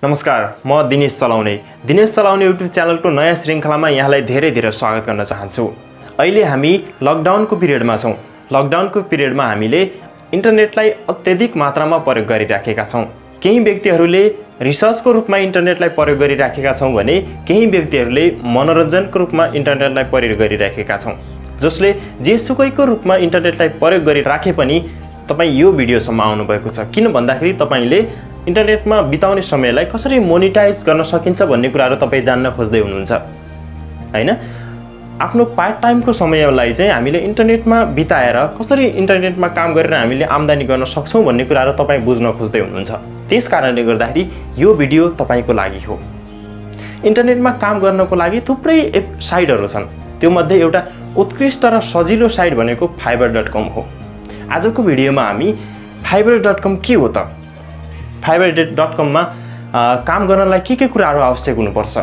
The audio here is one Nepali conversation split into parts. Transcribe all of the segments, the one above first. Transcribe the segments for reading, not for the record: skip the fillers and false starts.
नमस्कार, म दिनेश चलाउने युट्युब च्यानलको नयाँ श्रृङ्खलामा यहाँलाई धेरै स्वागत गर्न चाहन्छु। अहिले हामी लकडाउनको पिरियडमा छौं। लकडाउनको पिरियडमा हामीले इन्टरनेटलाई अत्यधिक मात्रामा प्रयोग गरिराखेका छौं। केही व्यक्तिहरूले रिसर्चको रूपमा इन्टरनेटलाई प्रयोग गरिराखेका छौं भने केही व्यक्तिहरूले मनोरञ्जनको रूपमा इन्टरनेटलाई प्रयोग गरिराखेका छौं। जसले जेसुकैको रूपमा इन्टरनेटलाई प्रयोग गरिराखे पनि तपाई यो भिडियोसम्म आउनु भएको छ। किन भन्दाखेरि तपाईले इन्टरनेटमा बिताउने समयलाई कसरी मोनेटाइज गर्न सकिन्छ भन्ने कुराहरु तपाई जान्न खोज्दै हुनुहुन्छ हैन। आफ्नो पार्ट टाइमको समयलाई चाहिँ हामीले इन्टरनेटमा बिताएर कसरी इन्टरनेटमा काम गरेर हामीले आम्दानी गर्न सक्छौं भन्ने कुराहरु तपाई बुझ्न खोज्दै हुनुहुन्छ। त्यसकारणले गर्दाखेरि यो भिडियो तपाईको लागि हो। इन्टरनेटमा काम गर्नको लागि थुप्रै साइटहरु छन्। त्यो मध्ये एउटा उत्कृष्ट र सजिलो साइट भनेको fiverr.com हो। आजको भिडियोमा हामी fiverr.com के हो त, fiverr.com मा काम गर्नलाई के कुराहरु आवश्यक हुनुपर्छ,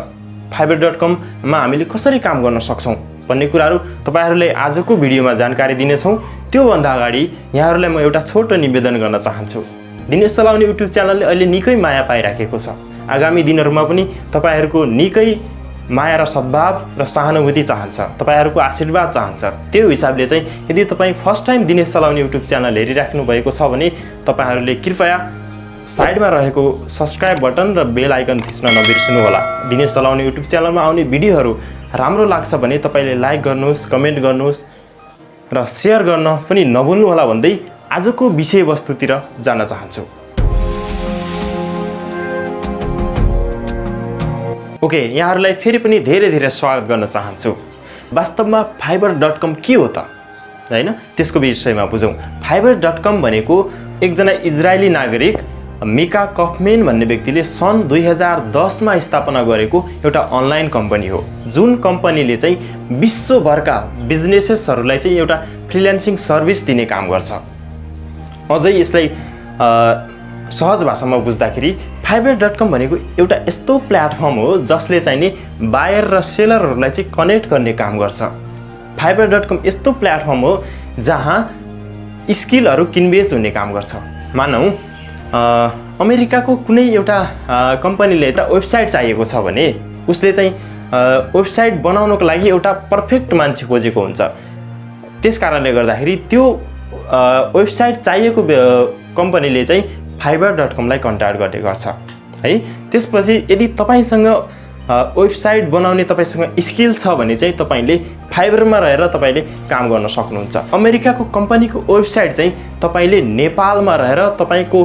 fiverr.com मा हामीले कसरी काम गर्न सक्छौं भन्ने कुराहरु तपाईहरुले आजको भिडियोमा जानकारी दिनेछौं। त्यो भन्दा अगाडि यहाँहरुलाई म एउटा छोटो निवेदन गर्न चाहन्छु। दिनेश चलाउने युट्युब च्यानलले अहिले निकै माया पाइराखेको छ। आगामी दिनहरुमा पनि तपाईहरुको निकै माया र सद्भाव र सहानुभूति चाहन्छ, तपाईहरुको आशीर्वाद चाहन्छ। त्यो हिसाबले चाहिँ यदि तपाई फर्स्ट टाइम दिनेश चलाउने युट्युब च्यानल हेरिराख्नु भएको छ भने तपाईहरुले कृपया साइडमा रहेको सब्स्क्राइब बटन र बेल आइकन थिच्न नबिर्सनु होला। दिनेश चलाउने युट्युब च्यानलमा आउने भिडियोहरु राम्रो लाग्छ भने तपाईले लाइक गर्नुस्, कमेन्ट गर्नुस् र शेयर गर्न पनि नभुल्नु होला भन्दै आजको विषयवस्तुतिर जान चाहन्छु। ओके, यहाँहरुलाई फेरि पनि धेरै स्वागत गर्न चाहन्छु। वास्तवमा fiverr.com के हो त हैन, त्यसको विषयमा बुझौं। fiverr.com भनेको एकजना इजरायली नागरिक मिका कफमेन भन्ने व्यक्तिले सन् 2010 मा स्थापना गरेको एउटा अनलाइन कम्पनी हो। जुन कम्पनीले चाहिँ विश्वभरका बिजनेसेसहरुलाई चाहिँ एउटा फ्रीलान्सिङ सर्भिस दिने काम गर्छ। अझै यसलाई सहज भाषामा बुझ्दाखेरि fiverr.com भनेको एउटा यस्तो प्लेटफर्म हो जसले चाहिँ नि बायर र सेलरहरुलाई चाहिँ कनेक्ट गर्ने काम गर्छ। fiverr.com यस्तो प्लेटफर्म हो जहाँ स्किलहरु किनबेच हुने काम गर्छ। मानौ अमेरिकाको कुनै एउटा कम्पनीले एउटा वेबसाइट चाहिएको छ भने उसले चाहिँ वेबसाइट बनाउनको लागि एउटा पर्फेक्ट मान्छे खोजेको हुन्छ। त्यसकारणले गर्दाखेरि त्यो वेबसाइट चाहिएको कम्पनीले चाहिँ fiverr.com लाई कन्ट्याक्ट गर्ने गर्छ है। त्यसपछि यदि तपाईसँग वेबसाइट बनाउने तपाईसँग स्किल छ भने चाहिँ तपाईले fiverr मा रहेर तपाईले काम गर्न सक्नुहुन्छ। अमेरिकाको कम्पनीको वेबसाइट चाहिँ तपाईले नेपालमा रहेर तपाईको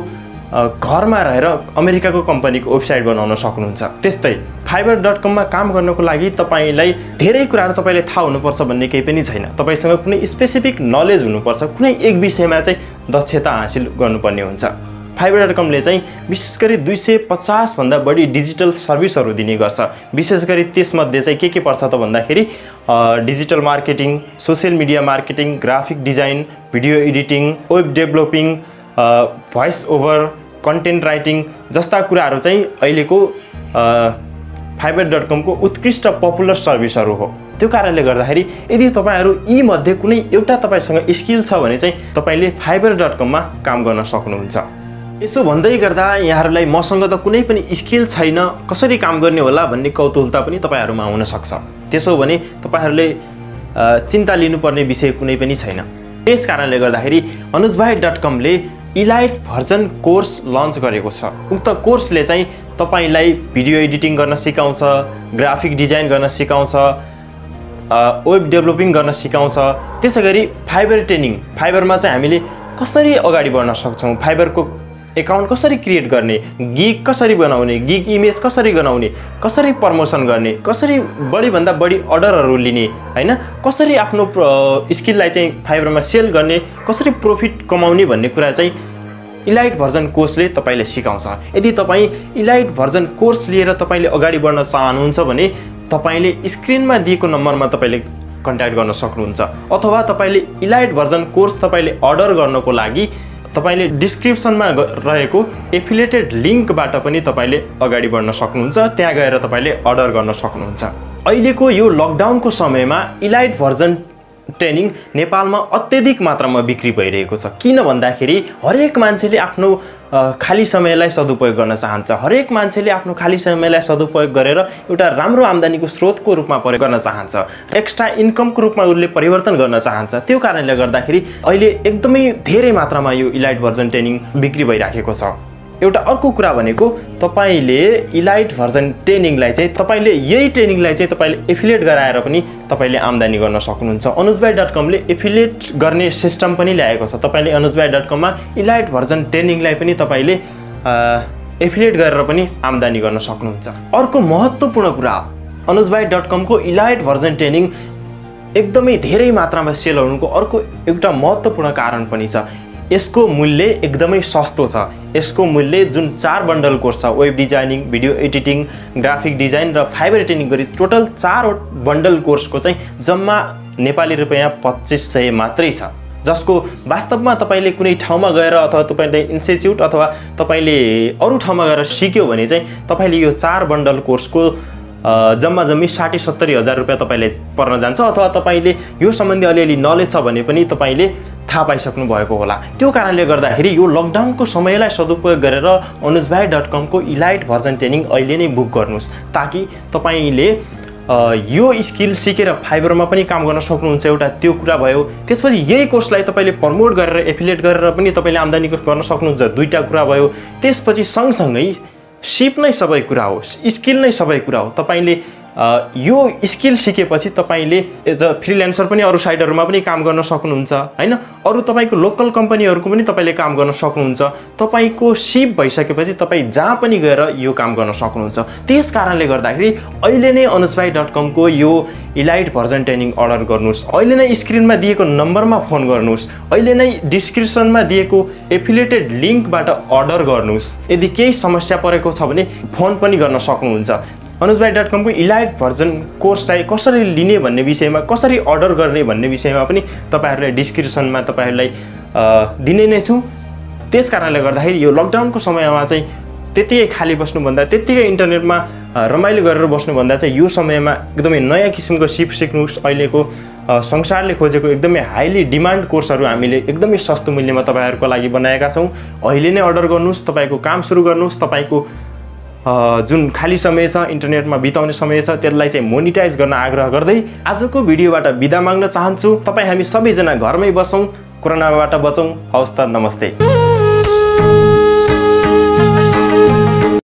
घरमा रहेर अमेरिकाको कम्पनीको वेबसाइट बनाउन सक्नुहुन्छ। त्यस्तै fiverr.com मा काम गर्नको लागि तपाईलाई धेरै कुराहरु तपाईले थाहा हुनुपर्छ भन्ने केही पनि छैन। तपाईसँग कुनै स्पेसिफिक नलेज हुनुपर्छ, कुनै एक विषयमा चाहिँ दक्षता हासिल गर्नुपर्ने हुन्छ। fiverr.com ले चाहिँ विशेष गरी 250 भन्दा बढी डिजिटल सर्भिसहरु दिने गर्छ। विशेष गरी त्यसमध्ये चाहिँ के पर्छ त भन्दाखेरि digital marketing, social media marketing, graphic design, video editing, web developing, voice over, content writing जस्ता कुराहरु चाहिँ अहिलेको fiverr.com को उत्कृष्ट पपुलर सर्भिसहरु हो। त्यो कारणले गर्दाखेरि यदि तपाईहरु यी मध्ये कुनै एउटा तपाईसँग स्किल छ भने चाहिँ तपाईले fiverr.com मा काम गर्न सक्नुहुन्छ। यसो भन्दै गर्दा यहाँहरुलाई मसँग त कुनै पनि स्किल छैन, कसरी काम गर्ने होला भन्ने कौतूहलता पनि तपाईहरुमा हुन सक्छ। त्यसो भने तपाईहरुले चिन्ता लिनुपर्ने विषय कुनै पनि छैन। त्यसकारणले गर्दाखेरि anujbhai.com ले इलाइट भर्जन कोर्स लन्च गरेको छ। उक्त कोर्सले चाहिँ तपाईलाई भिडियो एडिटिङ गर्न सिकाउँछ, ग्राफिक डिजाइन गर्न सिकाउँछ, वेब डेभलपिङ गर्न सिकाउँछ। त्यसैगरी fiverr मा चाहिँ हामीले कसरी अगाडि बढ्न सक्छौं, fiverr को अकाउन्ट कसरी क्रिएट गर्ने, गिग कसरी बनाउने, गिग इमेज कसरी बनाउने, कसरी प्रमोसन गर्ने, कसरी बढी भन्दा बढी अर्डरहरु लिने हैन, कसरी आफ्नो स्किललाई चाहिँ fiverr मा सेल गर्ने, कसरी प्रॉफिट कमाउने भन्ने कुरा चाहिँ इलाइट भर्जन कोर्सले तपाईलाई सिकाउँछ। यदि तपाई इलाइट भर्जन कोर्स लिएर तपाईले अगाडि बढ्न चाहनुहुन्छ भने तपाईले स्क्रिनमा दिएको नम्बरमा तपाईले कन्ट्याक्ट गर्न सक्नुहुन्छ। अथवा तपाईले इलाइट भर्जन कोर्स तपाईले अर्डर गर्नको लागि तपाईले डिस्क्रिप्सनमा रहेको एफिलिएटेड लिंकबाट पनि तपाईले अगाडि बढ्न सक्नुहुन्छ। त्यहाँ गएर तपाईले अर्डर गर्न सक्नुहुन्छ। अहिलेको यो लकडाउनको समयमा इलाइट भर्जन ट्रेनिङ नेपालमा अत्यधिक मात्रामा बिक्री भइरहेको छ। किन भन्दाखेरि हरेक मान्छेले आफ्नो खाली समयलाई सदुपयोग गर्न चाहन्छ। हरेक मान्छेले आफ्नो खाली समयलाई सदुपयोग गरेर एउटा राम्रो आम्दानीको स्रोतको रूपमा प्रयोग गर्न चाहन्छ, एक्स्ट्रा इन्कमको रूपमा उसले परिवर्तन गर्न चाहन्छ। त्यो कारणले गर्दाखेरि अहिले एकदमै धेरै मात्रामा यो इलाइट भर्जन ट्रेनिङ बिक्री भइराखेको छ। एउटा अर्को कुरा भनेको तपाईले इलाइट भर्जन ट्रेनिङलाई चाहिँ तपाईले यही ट्रेनिङलाई चाहिँ तपाईले एफिलिएट गराएर पनि तपाईले आम्दानी गर्न सक्नुहुन्छ। अनुजभाइ.com ले एफिलिएट गर्ने सिस्टम पनि ल्याएको छ। तपाईले अनुजभाइ.com मा इलाइट भर्जन ट्रेनिङलाई पनि तपाईले एफिलिएट गरेर पनि आम्दानी गर्न सक्नुहुन्छ। अर्को महत्त्वपूर्ण कुरा, अनुजभाइ.com को इलाइट भर्जन ट्रेनिङ एकदमै धेरै मात्रामा सेल हुनुको अर्को एउटा महत्त्वपूर्ण कारण पनि छ। यसको मूल्य एकदमै सस्तो छ। यसको मूल्य जुन 4 बन्डल कोर्स छ, web designing, video editing, graphic design र फाइबर ट्रेनिङ गरी टोटल 4 बन्डल कोर्सको चाहिँ जम्मा नेपाली रुपैयाँ 2500 मात्रै छ, जसको वास्तवमा तपाईले कुनै ठाउँमा गएर अथवा तपाईले इन्स्टिट्युट अथवा तपाईले अरू ठाउँमा गएर सिक्यो भने चाहिँ तपाईले यो 4 बन्डल कोर्सको जम्मा जम्मी 60-70 हजार रुपैयाँ तपाईले पर्न जान्छ। अथवा तपाईले यो सम्बन्धी अलिअलि नलेज छ भने पनि तपाईले थाहा पाइसक्नु भएको होला। त्यो कारणले गर्दाखेरि यो लकडाउनको समयलाई सदुपयोग गरेर अनुजभाइ.com को इलाइट भर्जन ट्रेनिङ अहिले नै बुक गर्नुहोस्, ताकि तपाईले यो स्किल सिकेर फाइबरमा पनि काम गर्न सक्नुहुन्छ। एउटा त्यो कुरा भयो। त्यसपछि यही कोर्सलाई तपाईले प्रमोट गरेर एफिलिएट गरेर पनि तपाईले आम्दानी गर्न सक्नुहुन्छ। दुईटा कुरा भयो। त्यसपछि सँगसँगै सिप नै सबै कुरा हो, स्किल नै सबै कुरा हो। तपाईले यो स्किल सिकेपछि तपाईले एज अ फ्रिल्यान्सर पनि अरू साइटहरुमा पनि काम गर्न सक्नुहुन्छ हैन। अरू तपाईको लोकल कम्पनीहरुको पनि तपाईले काम गर्न सक्नुहुन्छ। तपाईको सिप भइसकेपछि तपाई जहाँ पनि गएर यो काम गर्न सक्नुहुन्छ। त्यसकारणले गर्दाखेरि अहिले नै अनुजभाइ.com को यो इलाइट भर्जन ट्रेनिङ अर्डर गर्नुस्। अहिले नै स्क्रिनमा दिएको नम्बरमा फोन गर्नुस्। अहिले नै डिस्क्रिप्सनमा दिएको एफिलिएटेड लिंकबाट अर्डर गर्नुस्। यदि केही समस्या परेको छ भने फोन पनि गर्न सक्नुहुन्छ। अनुजभाइ.com को इलाइट भर्जन कोर्सलाई कसरी लिने भन्ने विषयमा, कसरी अर्डर गर्ने भन्ने विषयमा पनि तपाईहरुलाई डिस्क्रिप्सनमा तपाईहरुलाई दिने नै छु। त्यसकारणले गर्दाखेरि यो लकडाउनको समयमा चाहिँ त्यतिकै खाली बस्नुभन्दा, त्यतिकै इन्टरनेटमा रमाइलो गरेर बस्नुभन्दा चाहिँ यो समयमा एकदमै नयाँ किसिमको सिप सिक्नुस्। अहिलेको संसारले खोजेको एकदमै हाइली डिमान्ड कोर्सहरु हामीले एकदमै सस्तो मूल्यमा तपाईहरुको लागि बनाएका छौं। अहिले नै अर्डर गर्नुस्, तपाईको काम सुरु गर्नुस्। तपाईको जुन खाली समय छ, इन्टरनेटमा बिताउने समय छ, त्यसलाई चाहिँ मोनिटाइज गर्न आग्रह गर्दै आजको भिडियोबाट बिदा माग्न चाहन्छु। तपाई हामी सबैजना घरमै बसौं, कोरोनाबाट बचौं। हवस् त, नमस्ते।